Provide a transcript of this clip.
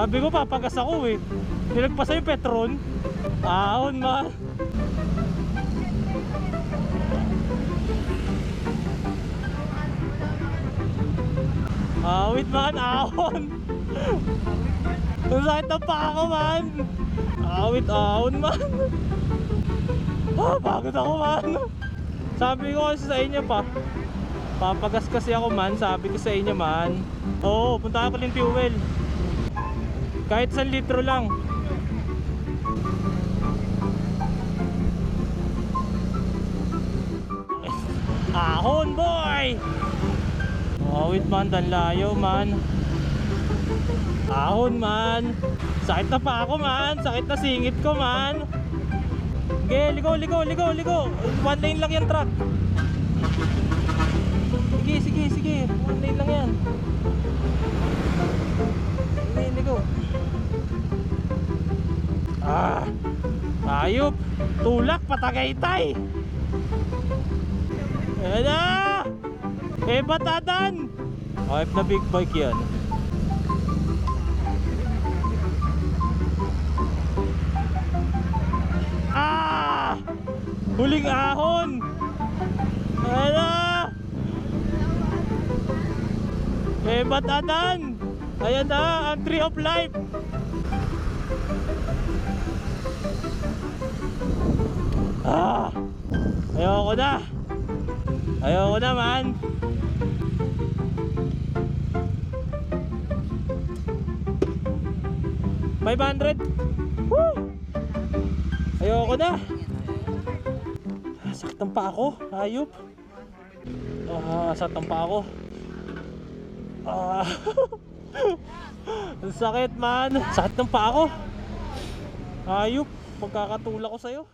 Sabi ko papagas ako eh. Nilagpasa yung Petron. Ahon man. Awit man, ahon. Ang sakit ng paa ko man. Awit, ahon man. Pagod ako man. Sabi ko kasi sa inyo pa, papagas kasi ako man. Sabi ko sa inyo man. Oo, punta ako ng fuel. Kahit 1 litro lang. Ahon boy. Awit man, danlayo man. Ahon man. Sakit na pa ako man. Sakit na singit ko man. Okay, ligo. 1 lane lang yan truck. Sige. 1 lane lang yan. Sige, ligo. Ayop. Tulak, Patagaytay. Ayan na. Batadan. Ayop na big bike yan. Huling ahon. Ayan na. Batadan. Ayan na, ang tree of life. Ayoko na man. $500. Woo! Ayoko na. Sakit ang paa ko, ayop. Sakit ang paa ko. Ang sakit man. Sakit ng paa ko. Ayop, pagkakatulak ko sa'yo.